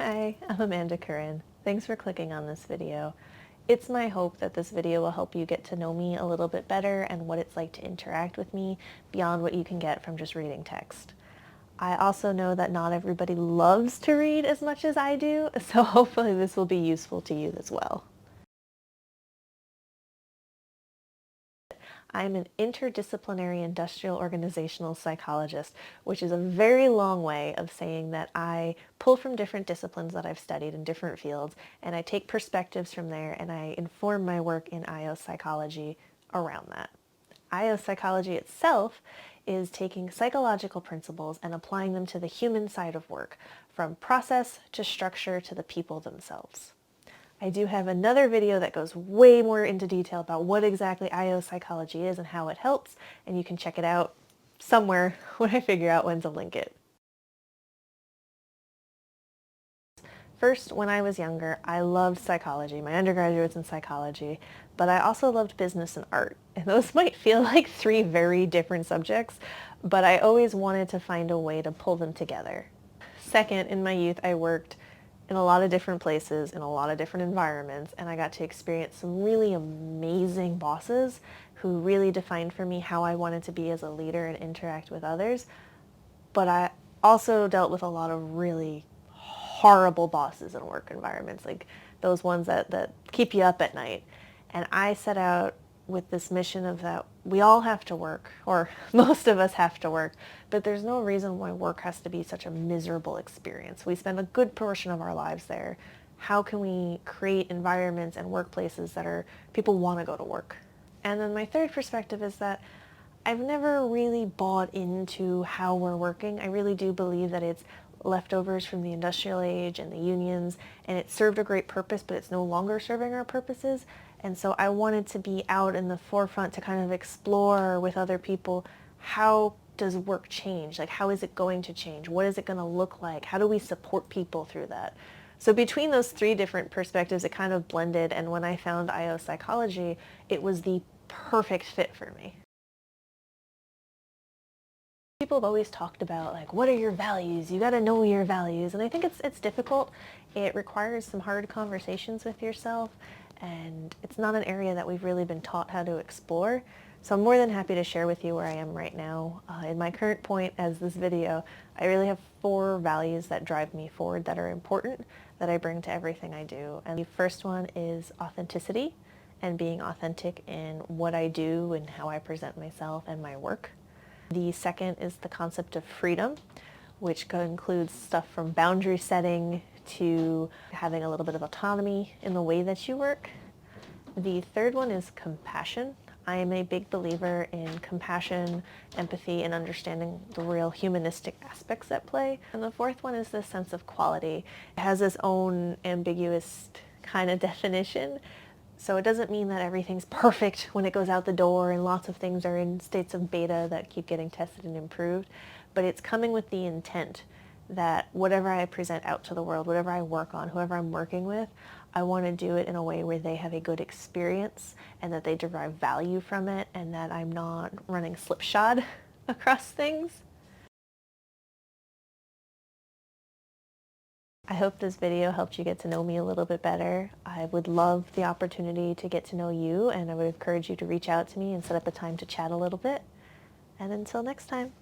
Hi, I'm Amanda-Corrine. Thanks for clicking on this video. It's my hope that this video will help you get to know me a little bit better and what it's like to interact with me beyond what you can get from just reading text. I also know that not everybody loves to read as much as I do, so hopefully this will be useful to you as well. I'm an interdisciplinary industrial organizational psychologist, which is a very long way of saying that I pull from different disciplines that I've studied in different fields, and I take perspectives from there and I inform my work in IO psychology around that. IO psychology itself is taking psychological principles and applying them to the human side of work, from process to structure to the people themselves. I do have another video that goes way more into detail about what exactly IO psychology is and how it helps, and you can check it out somewhere when I figure out when to link it. First, when I was younger, I loved psychology. My undergraduate was in psychology, but I also loved business and art. And those might feel like three very different subjects, but I always wanted to find a way to pull them together. Second, in my youth, I worked in a lot of different places, in a lot of different environments, and I got to experience some really amazing bosses who really defined for me how I wanted to be as a leader and interact with others. But I also dealt with a lot of really horrible bosses in work environments, like those ones that keep you up at night. And I set out with this mission of that we all have to work, or most of us have to work, but there's no reason why work has to be such a miserable experience. We spend a good portion of our lives there. How can we create environments and workplaces that are people want to go to work? And then my third perspective is that I've never really bought into how we're working. I really do believe that it's leftovers from the industrial age and the unions, and it served a great purpose, but it's no longer serving our purposes. And so I wanted to be out in the forefront to kind of explore with other people, how does work change? Like, how is it going to change? What is it going to look like? How do we support people through that? So between those three different perspectives, it kind of blended, and when I found IO psychology, it was the perfect fit for me. People have always talked about, like, what are your values? You got to know your values. And I think it's difficult. It requires some hard conversations with yourself, and it's not an area that we've really been taught how to explore. So I'm more than happy to share with you where I am right now. In my current point as this video, I really have 4 values that drive me forward that are important, that I bring to everything I do. And the first one is authenticity, and being authentic in what I do and how I present myself and my work. The second is the concept of freedom, which includes stuff from boundary setting to having a little bit of autonomy in the way that you work. The third one is compassion. I am a big believer in compassion, empathy, and understanding the real humanistic aspects at play. And the fourth one is this sense of quality. It has its own ambiguous kind of definition. So it doesn't mean that everything's perfect when it goes out the door and lots of things are in states of beta that keep getting tested and improved, but it's coming with the intent that whatever I present out to the world, whatever I work on, whoever I'm working with, I want to do it in a way where they have a good experience and that they derive value from it, and that I'm not running slipshod across things. I hope this video helped you get to know me a little bit better. I would love the opportunity to get to know you, and I would encourage you to reach out to me and set up a time to chat a little bit. And until next time.